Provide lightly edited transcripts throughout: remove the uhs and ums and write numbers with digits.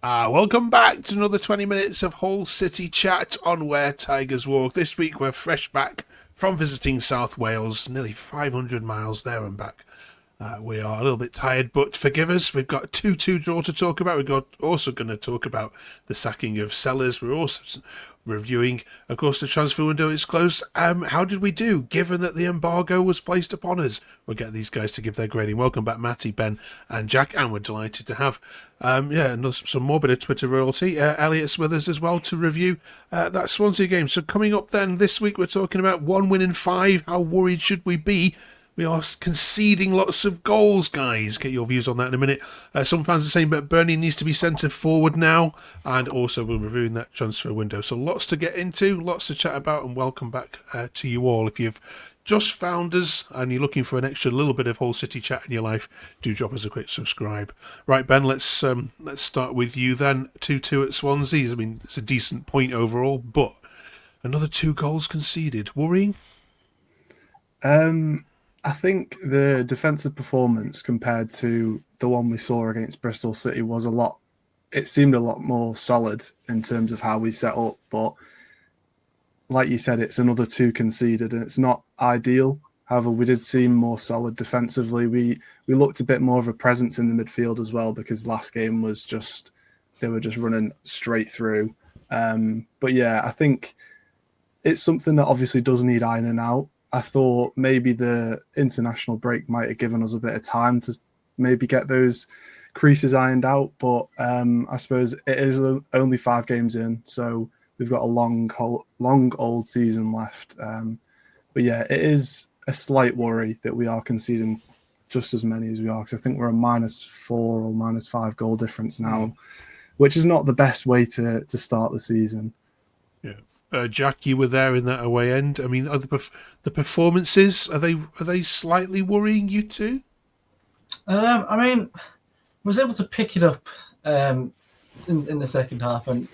Welcome back to another 20 minutes of Hull City chat on Where Tigers Walk. This week we're fresh back from visiting South Wales, nearly 500 miles there and back. We are a little bit tired, but forgive us. We've got a 2-2 draw to talk about. Also going to talk about the sacking of Sellers. We're also reviewing, of course, the transfer window is closed. How did we do, given that the embargo was placed upon us? We'll get these guys to give their grading. Welcome back, Matty, Ben, and Jack, and we're delighted to have, some more bit of Twitter royalty. Elliot's with us as well to review that Swansea game. So coming up then this week, we're talking about 1 win in 5. How worried should we be? We are conceding lots of goals, guys. Get your views on that in a minute. Some fans are saying McBurnie needs to be centre forward now. And also we're reviewing that transfer window. So lots to get into, lots to chat about, and welcome back to you all. If you've just found us and you're looking for an extra little bit of Hull City chat in your life, do drop us a quick subscribe. Right, Ben, let's start with you then. 2-2 at Swansea. I mean, it's a decent point overall, but another 2 goals conceded. Worrying? I think the defensive performance compared to the one we saw against Bristol City was it seemed a lot more solid in terms of how we set up. But like you said, it's another 2 conceded and it's not ideal. However, we did seem more solid defensively. We looked a bit more of a presence in the midfield as well, because last game was they were just running straight through. But yeah, I think it's something that obviously does need ironing out. I thought maybe the international break might have given us a bit of time to maybe get those creases ironed out. But I suppose it is only 5 games in, so we've got a long old season left. But yeah, it is a slight worry that we are conceding just as many as we are, because I think we're a -4 or -5 goal difference now, which is not the best way to start the season. Yeah. Jack, you were there in that away end. I mean, are the performances, are they slightly worrying you too? I mean, was able to pick it up in the second half, and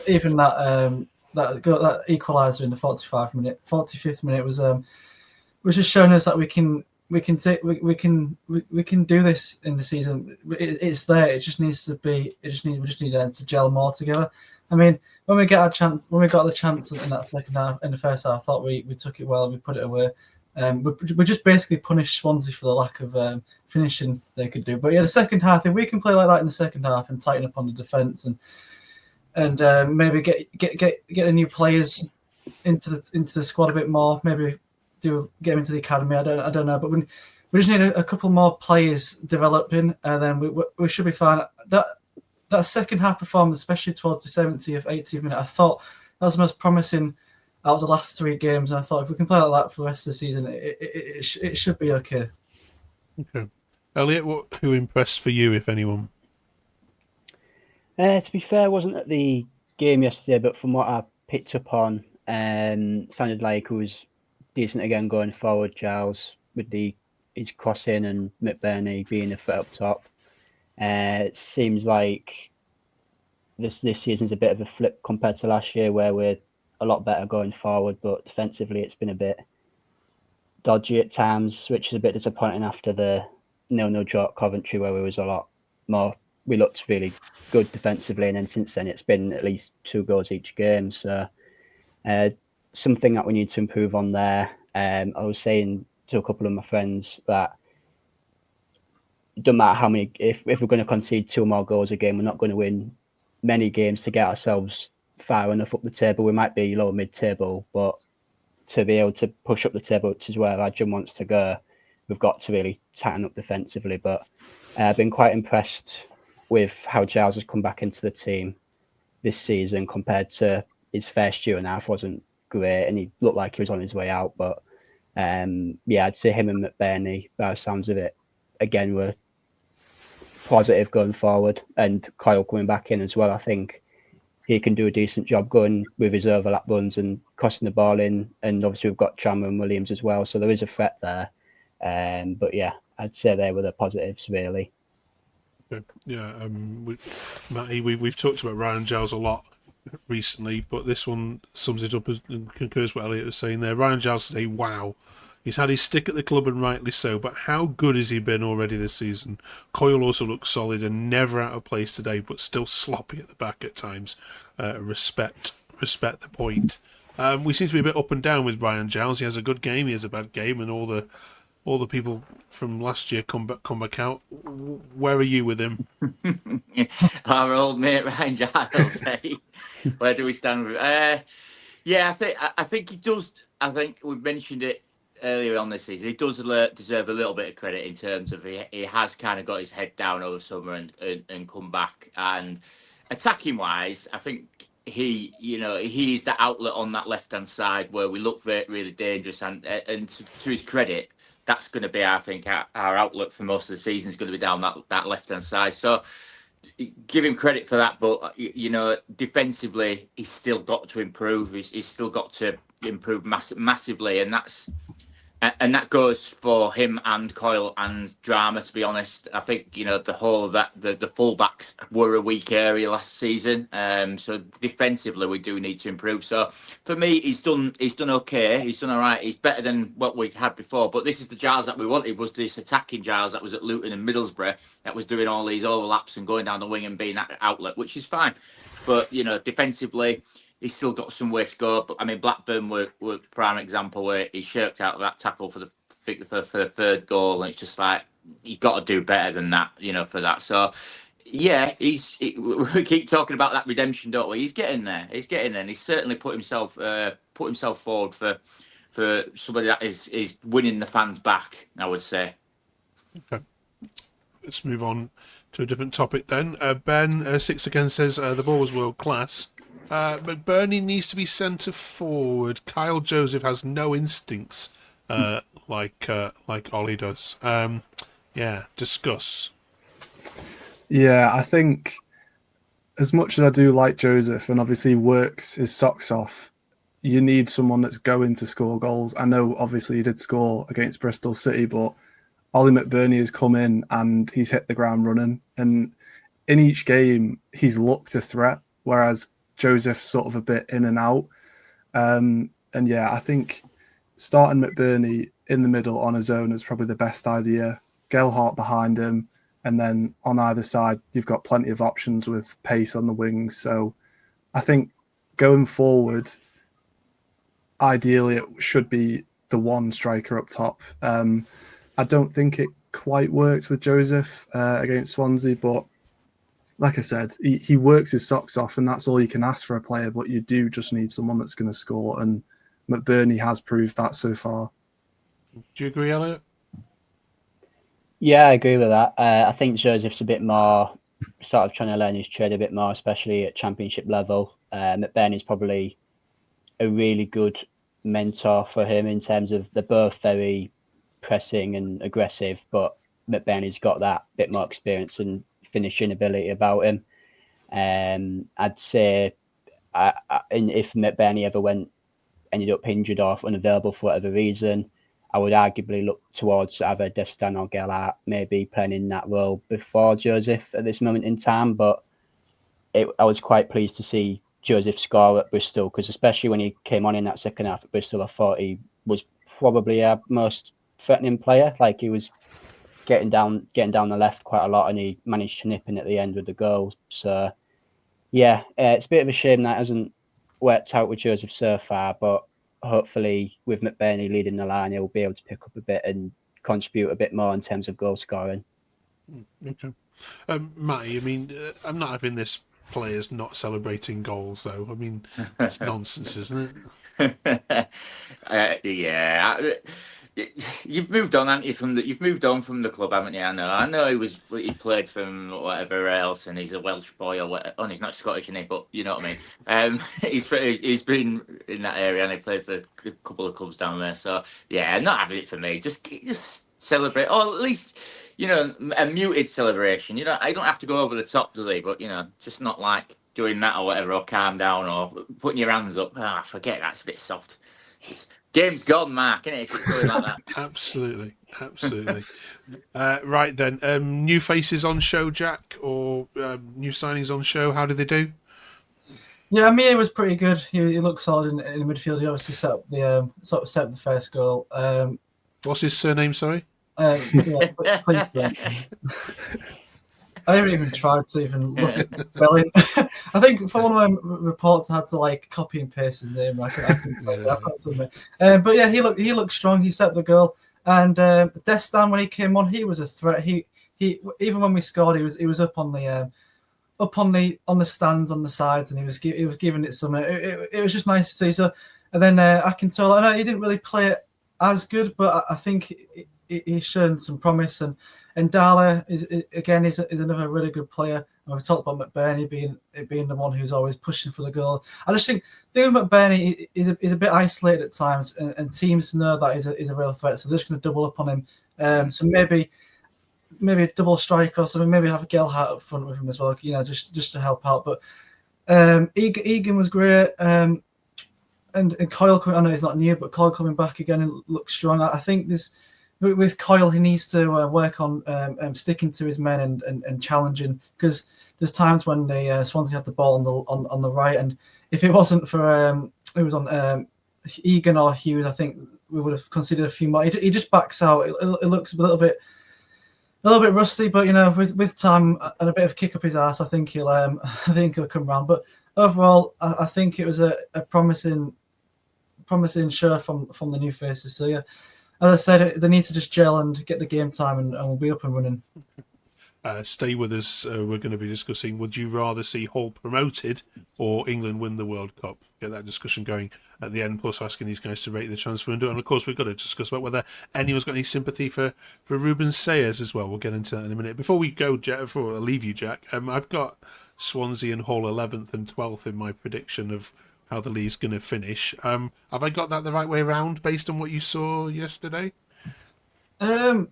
even that equaliser in the 45th minute was just showing us that we can do this in the season. It's there. It just needs to be. We just need to gel more together. I mean, when we got the chance in that second half, in the first half, I thought we took it well and we put it away. We just basically punished Swansea for the lack of finishing they could do. But yeah, the second half, if we can play like that in the second half and tighten up on the defence and maybe get the new players into the squad a bit more, maybe get them into the academy. I don't know, but we just need a couple more players developing, and then we should be fine. That second half performance, especially towards the 70th, 80th minute, I thought that was the most promising out of the last 3 games. And I thought if we can play like that for the rest of the season, it should be okay. Okay. Elliot, who impressed for you, if anyone? To be fair, I wasn't at the game yesterday, but from what I picked up on, sounded like it was decent again going forward, Giles, with his crossing and McBurnie being a foot up top. It seems like this season's a bit of a flip compared to last year, where we're a lot better going forward, but defensively it's been a bit dodgy at times, which is a bit disappointing after the 0-0 draw at Coventry, where we was a lot more. We looked really good defensively, and then since then it's been at least 2 goals each game. So something that we need to improve on there. I was saying to a couple of my friends that it doesn't matter how many, if we're going to concede 2 more goals a game, we're not going to win many games to get ourselves far enough up the table. We might be lower mid-table, but to be able to push up the table, which is where Adjun wants to go, we've got to really tighten up defensively. But I've been quite impressed with how Giles has come back into the team this season compared to his first year and a half. Wasn't great, and he looked like he was on his way out. But yeah, I'd say him and McBurnie, by the sounds of it, again, were positive going forward. And Kyle coming back in as well, I think he can do a decent job going with his overlap runs and crossing the ball in. And obviously we've got Chandler and Williams as well, so there is a threat there. But yeah, I'd say they were the positives really. Yeah, Matty, we've talked about Ryan Giles a lot recently, but this one sums it up and concurs what Elliot was saying there. Ryan Giles today, wow. He's had his stick at the club, and rightly so, but how good has he been already this season? Coyle also looks solid and never out of place today, but still sloppy at the back at times. Respect the point. We seem to be a bit up and down with Ryan Giles. He has a good game, he has a bad game, and all the people from last year come back out. Where are you with him? Our old mate Ryan Giles. Hey? Where do we stand with? Yeah, I think he does. I think we mentioned it earlier on this season. He does deserve a little bit of credit in terms of he has kind of got his head down over summer and come back. And attacking wise, I think he's the outlet on that left hand side where we look really dangerous. And to his credit, that's going to be, I think, our outlet for most of the season is going to be down that left hand side. So give him credit for that, but defensively, he's still got to improve. He's still got to improve massively, and that goes for him and Coyle and Drama. To be honest, I think the whole of that the fullbacks were a weak area last season. So defensively, we do need to improve. So for me, he's done okay. He's done all right. He's better than what we had before. But this is the Giles that we wanted. Was this attacking Giles that was at Luton and Middlesbrough that was doing all these overlaps and going down the wing and being that outlet, which is fine. But defensively, he's still got some way to go. But I mean, Blackburn were prime example where he shirked out of that tackle for the third goal, and it's just like you've got to do better than that, for that. So yeah, we keep talking about that redemption, don't we? He's getting there. And he's certainly put himself forward for somebody that is winning the fans back, I would say. Okay, let's move on to a different topic then. Ben Six again says the ball was world class. McBurnie needs to be centre forward. Kyle Joseph has no instincts like Ollie does. Discuss. Yeah, I think as much as I do like Joseph and obviously works his socks off, you need someone that's going to score goals. I know obviously he did score against Bristol City, but Ollie McBurnie has come in and he's hit the ground running. And in each game, he's looked a threat, whereas Joseph's sort of a bit in and out. I think starting McBurnie in the middle on his own is probably the best idea. Gelhardt behind him, and then on either side, you've got plenty of options with pace on the wings. So I think going forward, ideally it should be the one striker up top. I don't think it quite worked with Joseph against Swansea, but like I said, he works his socks off, and that's all you can ask for a player, but you do just need someone that's going to score, and McBurnie has proved that so far. Do you agree, Elliot? Yeah, I agree with that. I think Joseph's a bit more sort of trying to learn his trade a bit more, especially at championship level. McBurnie's probably a really good mentor for him in terms of they're both very pressing and aggressive, but McBurnie's got that bit more experience and finishing ability about him. I'd say if McBurnie ever ended up injured or unavailable for whatever reason, I would arguably look towards either Destan or Gelhardt maybe playing in that role before Joseph at this moment in time. But I was quite pleased to see Joseph score at Bristol, because especially when he came on in that second half at Bristol, I thought he was probably our most threatening player. Like, he was getting down the left quite a lot, and he managed to nip in at the end with the goal. So yeah, it's a bit of a shame that hasn't worked out with Joseph so far, but hopefully with McBurnie leading the line, he'll be able to pick up a bit and contribute a bit more in terms of goal scoring. Okay. Matty, I mean, I'm not having this players not celebrating goals, though. I mean, it's nonsense, isn't it? Yeah. You've moved on, haven't you? You've moved on from the club, haven't you? I know he played from whatever else, and he's a Welsh boy or whatever. Oh, he's not Scottish, isn't he? But you know what I mean. He's been in that area, and he played for a couple of clubs down there. So yeah, not having it for me. Just celebrate, or at least a muted celebration. I don't have to go over the top, does he? But just not like doing that or whatever, or calm down, or putting your hands up. Forget that's a bit soft. Game's gone, Mark, isn't it? It's going like that. Absolutely. Right then, new faces on show, Jack, or new signings on show. How did they do? Yeah, Amir was pretty good. He looked solid in the midfield. He obviously set up the first goal. What's his surname? Sorry. Please don't. I haven't even tried to even look at the spelling. I think for one of my reports, I had to like copy and paste his name. I couldn't find it. I've got to admit. But yeah, he looked strong. He set the goal. And Destan, when he came on, he was a threat. He even when we scored, he was up on the stands on the sides, and he was giving it some. It was just nice to see. So, and then Akintola, I know he didn't really play it as good, but I think he's shown some promise. And Dala is another really good player. And we've talked about McBurnie being the one who's always pushing for the goal. I just think McBurnie is a bit isolated at times, and teams know that he's a real threat, so they're just going to double up on him. So maybe a double striker or something. Maybe have a Gelhardt up front with him as well. Just to help out. But Egan was great. And Coyle, I know he's not new, but Coyle coming back again and looks strong. I think this. With Coyle, he needs to work on sticking to his men and challenging, because there's times when the Swansea had the ball on the right, and if it wasn't for it was on Egan or Hughes, I think we would have considered a few more. He just backs out. It looks a little bit rusty, but with time and a bit of kick up his ass, I think he'll come round. But overall, I think it was a promising show from the new faces. So yeah. As I said, they need to just gel and get the game time, and we'll be up and running. Stay with us. We're going to be discussing, would you rather see Hull promoted or England win the World Cup? Get that discussion going at the end, plus asking these guys to rate the transfer window. And of course, we've got to discuss about whether anyone's got any sympathy for Ruben Sayers as well. We'll get into that in a minute. Before we go, Jack, before I leave you, Jack, I've got Swansea and Hull 11th and 12th in my prediction of how the league's going to finish. Have I got that the right way around based on what you saw yesterday? I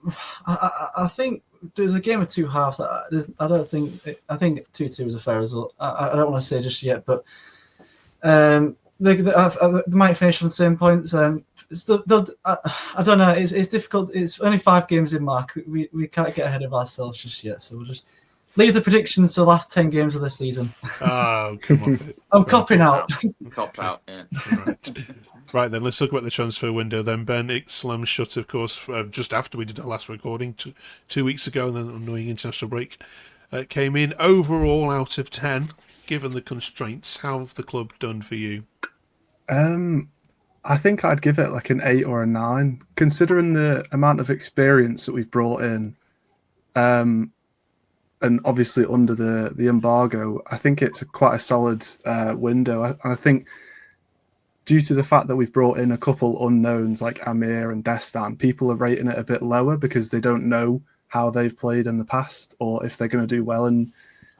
think there's a game of two halves. I think 2-2 is a fair result. I don't want to say just yet, but they might finish on the same points. I don't know. It's difficult. It's only 5 games in, Mark. We can't get ahead of ourselves just yet. So we'll just leave the predictions to the last 10 games of the season. Oh, come on. I'm copping out. Cop out, yeah. Right, then let's talk about the transfer window then. Ben, it slammed shut, of course, just after we did our last recording 2 weeks ago, and then an annoying international break came in. Overall, out of 10, given the constraints, how have the club done for you? I think I'd give it like an 8 or a 9, considering the amount of experience that we've brought in. And obviously under the embargo, I think it's quite a solid window. And I think due to the fact that we've brought in a couple unknowns like Amir and Destan, people are rating it a bit lower because they don't know how they've played in the past or if they're going to do well in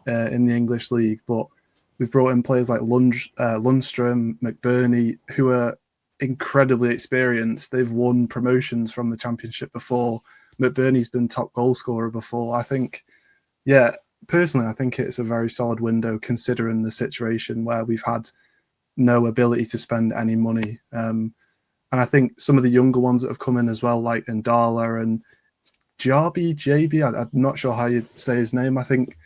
the English league. But we've brought in players like Lundström, McBurnie, who are incredibly experienced. They've won promotions from the Championship before. McBurnie's been top goal scorer before. I think, personally, I think it's a very solid window considering the situation where we've had no ability to spend any money. And I think some of the younger ones that have come in as well, like Ndala and JB, I'm not sure how you say his name. I think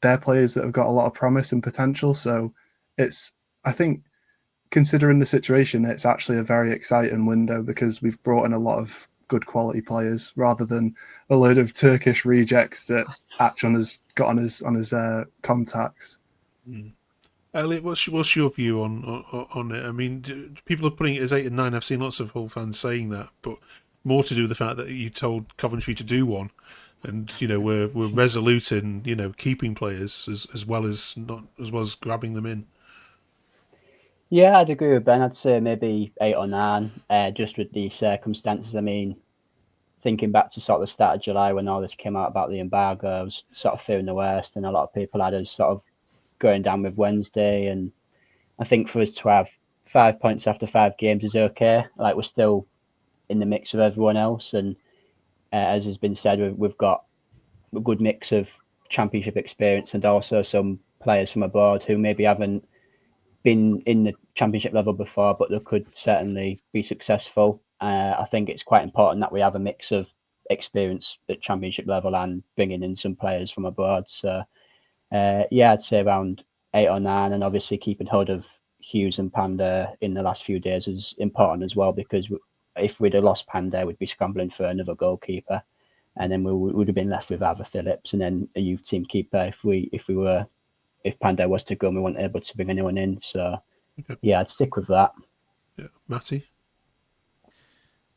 they're players that have got a lot of promise and potential. So I think considering the situation, it's actually a very exciting window because we've brought in a lot of good quality players rather than a load of Turkish rejects that Atchon has got on his contacts. Elliot, what's your view on it? I mean, people are putting it as 8 and 9. I've seen lots of Hull fans saying that, but more to do with the fact that you told Coventry to do one, and we're resolute in keeping players as well as grabbing them in. Yeah, I'd agree with Ben. I'd say maybe 8 or 9, just with the circumstances. I mean, thinking back to sort of the start of July when all this came out about the embargo, I was sort of fearing the worst, and a lot of people had us sort of going down with Wednesday. And I think for us to have 5 points after 5 games is okay. Like, we're still in the mix of everyone else, and as has been said, we've got a good mix of Championship experience and also some players from abroad who maybe haven't been in the Championship level before, but they could certainly be successful. I think it's quite important that we have a mix of experience at Championship level and bringing in some players from abroad. So, I'd say around 8 or 9, and obviously keeping hold of Hughes and Panda in the last few days is important as well, because if we'd have lost Panda, we'd be scrambling for another goalkeeper, and then we would have been left with either Phillips and then a youth team keeper. If Panda was to go, and we weren't able to bring anyone in. So yeah, I'd stick with that. Yeah, Matty.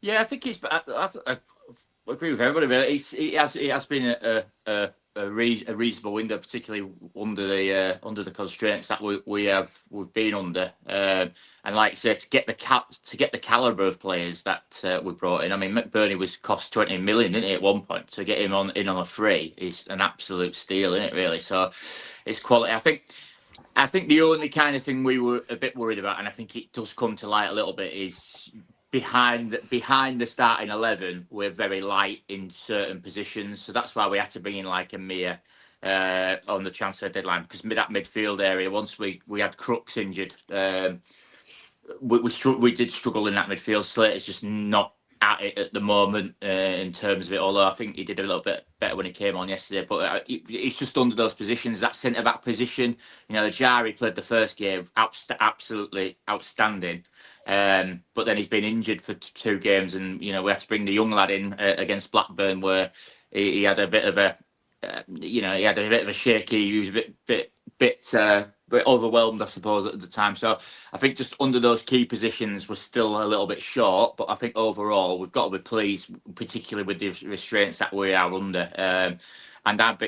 Yeah, I think I agree with everybody. Really, it has been a reasonable window, particularly under the constraints that we've been under. And like I say, to get the caliber of players that we brought in. I mean, McBurnie was cost 20 million, didn't he, at one point? To get him in on a free is an absolute steal, isn't it? Really. So it's quality. I think the only kind of thing we were a bit worried about, and I think it does come to light a little bit, is behind the starting 11, we're very light in certain positions. So that's why we had to bring in like Amir on the transfer deadline, because that midfield area, once we had Crooks injured, we did struggle in that midfield. Slater's just not at it at the moment in terms of it, although I think he did a little bit better when he came on yesterday, but it's just under those positions. That centre-back position, Jari played the first game absolutely outstanding, but then he's been injured for 2 games, and we had to bring the young lad in against Blackburn, where he had a bit of a shaky, he was a bit overwhelmed, I suppose, at the time. So I think just under those key positions, we're still a little bit short. But I think overall, we've got to be pleased, particularly with the restraints that we are under. And I'd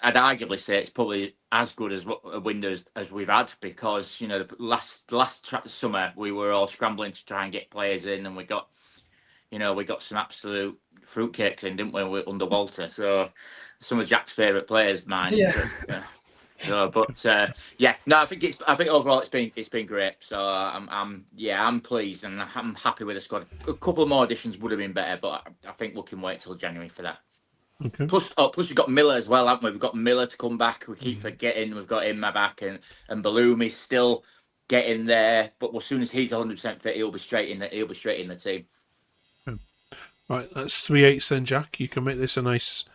arguably say it's probably as good as a window as we've had, because the last summer we were all scrambling to try and get players in, and we got some absolute fruitcakes in, didn't we, under Walter? So some of Jack's favourite players, mine. Yeah. So, yeah. So, but I think overall it's been great. So I'm pleased, and I'm happy with the squad. A couple more additions would have been better, but I think we can wait till January for that. Okay. Plus we've got Miller as well, haven't we? We've got Miller to come back. We keep forgetting we've got him back, and Balloumi's still getting there. But as soon as he's 100% fit, he'll be straight in the team. Right, that's 3/8 then, Jack. You can make this a nice,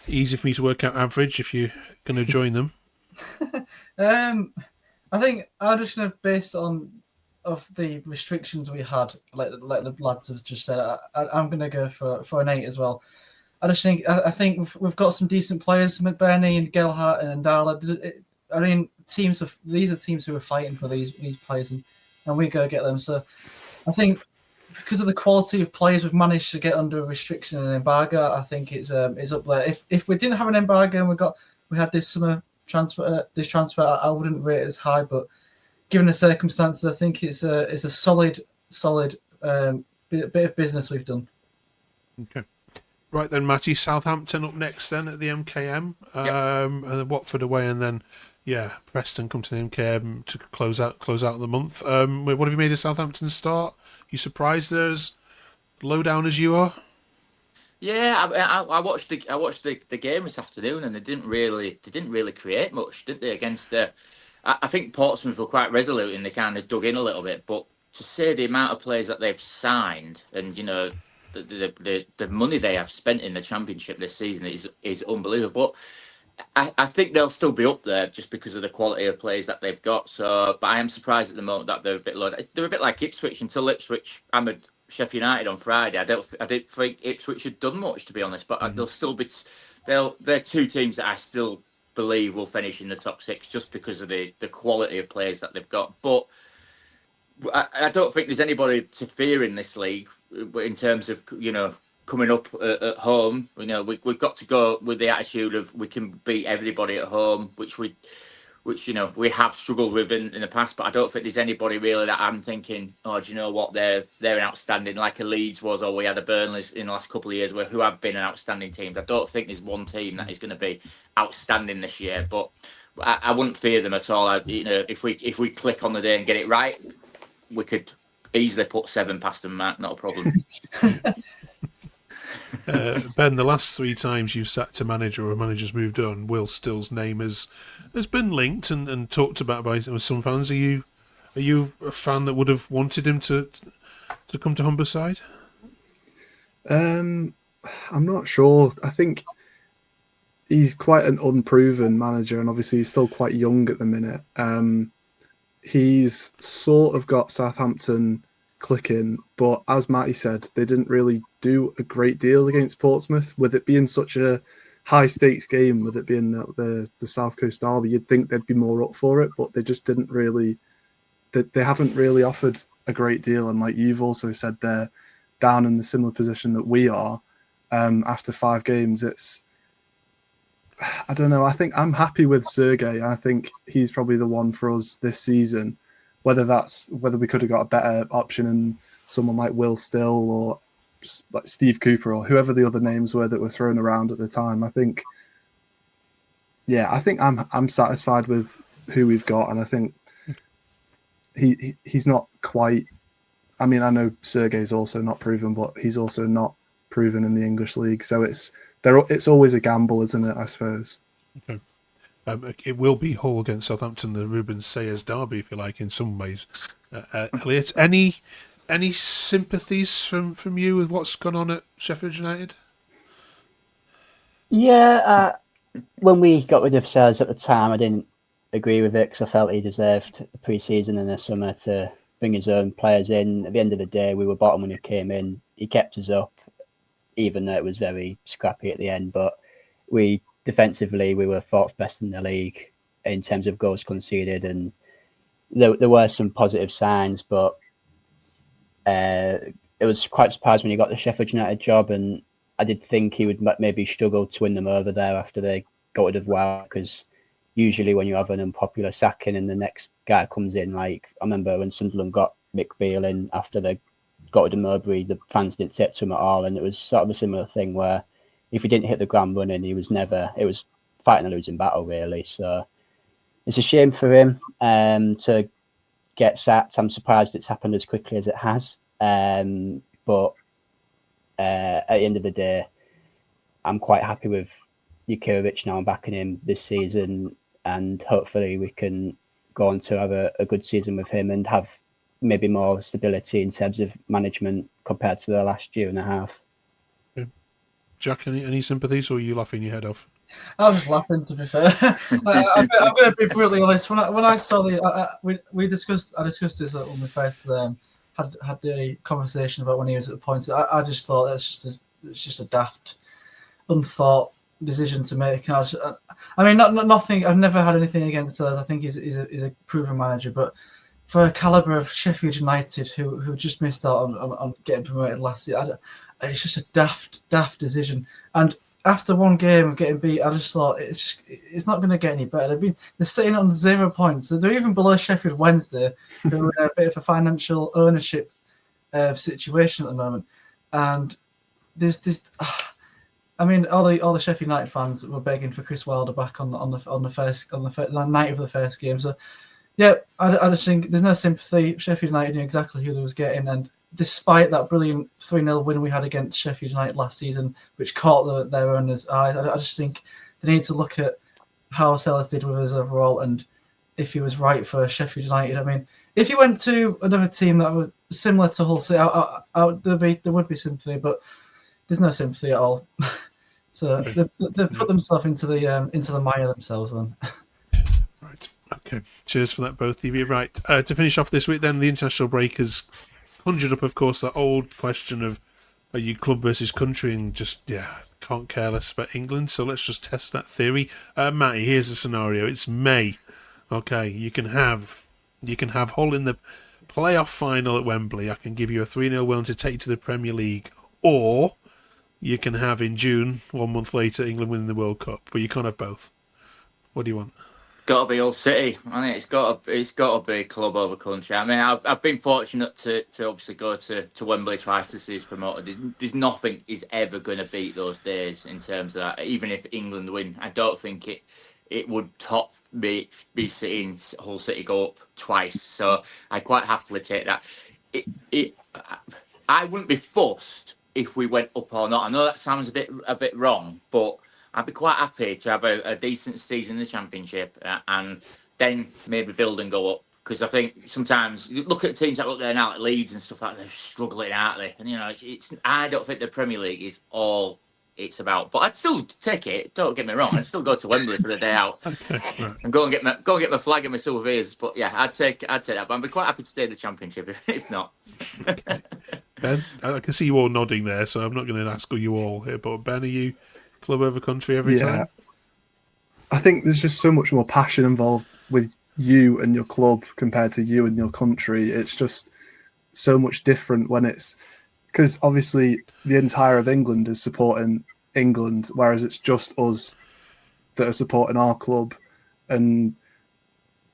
easy for me to work out average if you're going to join them. I think I'm just going to, based on of the restrictions we had, like the lads have just said, I'm going to go for an 8 as well. I think we've got some decent players, McBurnie and Gelhardt and Ndala. I mean, these are teams who are fighting for these players, and we go get them. So I think because of the quality of players we've managed to get under a restriction and embargo, I think it's up there. If we didn't have an embargo and we had this summer transfer, I wouldn't rate it as high. But given the circumstances, I think it's a solid bit of business we've done. Okay. Right then, Matty, Southampton up next then at the MKM, and then Watford away, and then Preston come to the MKM to close out the month. What have you made of Southampton's start? You surprised they're as low down as you are? Yeah, I watched the game this afternoon, and they didn't really create much, did they? Against I think Portsmouth were quite resolute, and they kind of dug in a little bit. But to say the amount of players that they've signed, and the money they have spent in the Championship this season is unbelievable. But I think they'll still be up there just because of the quality of players that they've got. So, but I am surprised at the moment that they're a bit low. They're a bit like Ipswich until Ipswich hammered Sheffield United on Friday. I didn't think Ipswich had done much, to be honest. But they'll still be. They're 2 teams that I still believe will finish in the top 6 just because of the quality of players that they've got. But I don't think there's anybody to fear in this league in terms of coming up at home. We've got to go with the attitude of we can beat everybody at home, which we have struggled with in the past. But I don't think there's anybody really that I'm thinking, oh, do you know what, they're an outstanding, like a Leeds was, or we had a Burnley in the last couple of years who have been an outstanding team. I don't think there's one team that is going to be outstanding this year, but I wouldn't fear them at all. If we click on the day and get it right, we could easily put 7 past them, Matt. Not a problem. Ben, the last 3 times you've sacked a manager or a manager's moved on, Will Still's name has been linked and talked about by some fans. Are you a fan that would have wanted him to come to Humberside? I'm not sure. I think he's quite an unproven manager, and obviously he's still quite young at the minute. He's sort of got Southampton clicking. But as Matty said, they didn't really do a great deal against Portsmouth. With it being such a high stakes game, with it being the South Coast derby, you'd think they'd be more up for it, but they just didn't really. They haven't really offered a great deal. And like you've also said, they're down in the similar position that we are. After 5 games, I don't know. I think I'm happy with Sergey. I think he's probably the one for us this season. Whether we could have got a better option in someone like Will Still or like Steve Cooper or whoever the other names were that were thrown around at the time. I think I'm satisfied with who we've got, and I think he's not quite. I mean, I know Sergey's also not proven, but he's also not proven in the English league. So it's always a gamble, isn't it? I suppose. Okay. It will be Hull against Southampton, the Ruben Sayers derby, if you like, in some ways. Elliot, any sympathies from you with what's gone on at Sheffield United? Yeah, when we got rid of Sayers at the time, I didn't agree with it because I felt he deserved the pre-season and the summer to bring his own players in. At the end of the day, we were bottom when he came in. He kept us up, even though it was very scrappy at the end. But defensively, we were 4th best in the league in terms of goals conceded, and there were some positive signs, but it was quite surprised when he got the Sheffield United job, and I did think he would maybe struggle to win them over there after they got rid of Wow, because usually when you have an unpopular sacking and the next guy comes in, like I remember when Sunderland got Mick Beale in after they got rid of Mowbray, the fans didn't take to him at all, and it was sort of a similar thing where if he didn't hit the ground running, it was fighting a losing battle, really. So it's a shame for him to get sacked. I'm surprised it's happened as quickly as it has. But at the end of the day, I'm quite happy with Jurkovic now. I'm backing him this season, and hopefully we can go on to have a good season with him and have maybe more stability in terms of management compared to the last year and a half. Jack, any sympathies, or are you laughing your head off? I was laughing, to be fair. I'm going to be brutally honest. When I saw I discussed this when we first had the conversation about when he was at the point. I just thought it's just a daft, unthought decision to make. I mean, nothing. I've never had anything against us. I think he's a proven manager, but for a caliber of Sheffield United, who just missed out on getting promoted last year, it's just a daft decision. And after one game of getting beat, I just thought it's not going to get any better. They're sitting on 0 points. They're even below Sheffield Wednesday, who are in a bit of a financial ownership situation at the moment. And there's this. I mean, all the Sheffield United fans were begging for Chris Wilder back on the night of the first game. So yeah, I just think there's no sympathy. Sheffield United knew exactly who they was getting, and despite that brilliant 3-0 win we had against Sheffield United last season, which caught their owners' eyes, I just think they need to look at how Sellers did with us overall and if he was right for Sheffield United. I mean, if he went to another team that was similar to Hull City, there would be sympathy, but there's no sympathy at all. So they put themselves into the mire themselves then. Right. Okay. Cheers for that, both of you. Right. To finish off this week, then the international break has conjured up, of course, that old question of are you club versus country, and just can't care less about England. So let's just test that theory. Matty, here's the scenario. It's May. Okay, you can have Hull in the playoff final at Wembley. I can give you a 3-0 win to take you to the Premier League, or you can have in June, 1 month later, England winning the World Cup. But you can't have both. What do you want? Got to be Hull City. I mean, it's got to be club over country. I mean, I've been fortunate to obviously go to Wembley twice to see us promoted. There's nothing is ever going to beat those days in terms of that. Even if England win, I don't think it would top be seeing Hull City go up twice. So I quite happily take that. I wouldn't be fussed if we went up or not. I know that sounds a bit wrong, but I'd be quite happy to have a decent season in the Championship and then maybe build and go up. Because I think sometimes you look at teams that look there now, like Leeds and stuff like that, they're struggling, aren't they? And it's I don't think the Premier League is all it's about. But I'd still take it. Don't get me wrong. I'd still go to Wembley for the day out Okay, right. and go and get my flag and my souvenirs. But yeah, I'd take that. But I'd be quite happy to stay in the Championship if not. Ben, I can see you all nodding there, so I'm not going to ask you all here. But Ben, are you club over country every time? I think there's just so much more passion involved with you and your club compared to you and your country. It's just so much different when it's because obviously the entire of England is supporting England, whereas it's just us that are supporting our club. And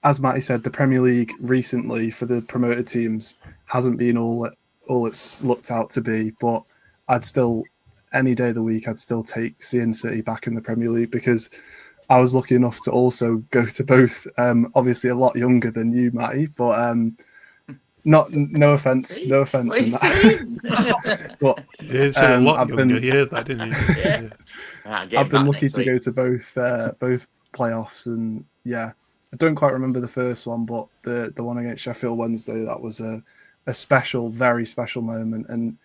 as Matty said, the Premier League recently for the promoted teams hasn't been all it's looked out to be. But I'd still, any day of the week, I'd still take seeing City back in the Premier League because I was lucky enough to also go to both. Obviously, a lot younger than you, Matty, but no offense in that. But You said a lot younger. You heard that, didn't you? Yeah. I've been lucky to go to both playoffs, and yeah, I don't quite remember the first one, but the one against Sheffield Wednesday, that was a special, very special moment, and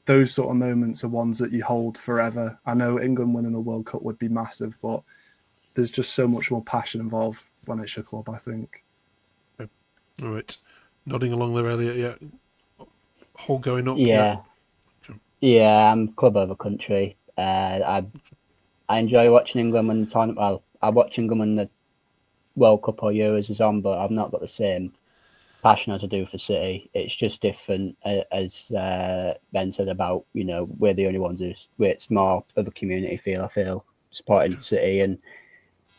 those sort of moments are ones that you hold forever. I know England winning a World Cup would be massive, but there's just so much more passion involved when it's your club, I think. All right. Nodding along there, Elliot, yeah. Hole going up. Yeah. Yeah, I'm club over country. I enjoy watching England when the tournament. Well, I watch England when the World Cup or Euros is on, but I've not got the same passion as I do for City. It's just different, as Ben said about, we're the only ones it's more of a community feel, I feel, supporting City. And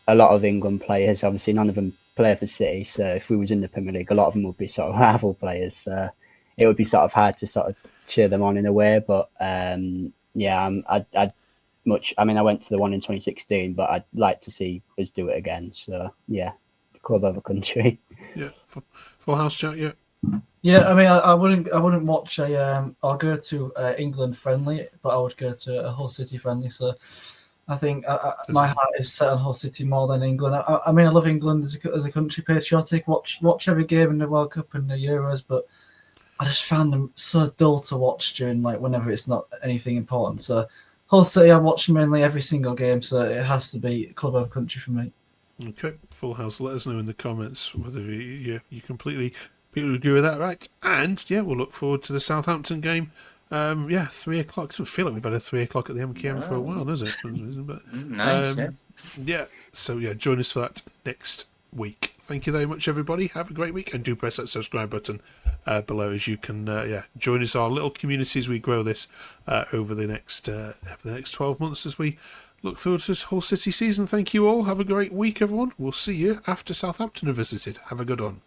a lot of England players, obviously none of them play for City, so if we was in the Premier League, a lot of them would be sort of rival players. It would be sort of hard to sort of cheer them on in a way, but yeah, I'd much. I mean, I went to the one in 2016, but I'd like to see us do it again. So yeah, club over country. Yeah, full house chat. Yeah. Yeah, I mean, I wouldn't watch I'll go to England friendly, but I would go to a Hull City friendly. So I think my heart is set on Hull City more than England. I mean, I love England as a country, patriotic. Watch every game in the World Cup and the Euros, but I just found them so dull to watch during whenever it's not anything important. So Hull City, I watch mainly every single game, so it has to be club over country for me. Okay, full house. Let us know in the comments whether you completely agree with that, right? And yeah, we'll look forward to the Southampton game. 3 o'clock. I feel like we've had a 3 o'clock at the MKM for a while, does it? But, nice. Yeah. So yeah, join us for that next week. Thank you very much, everybody. Have a great week, and do press that subscribe button below as you can join us, our little community, as we grow this over the next 12 months as we look forward to this whole City season. Thank you all. Have a great week, everyone. We'll see you after Southampton have visited. Have a good one.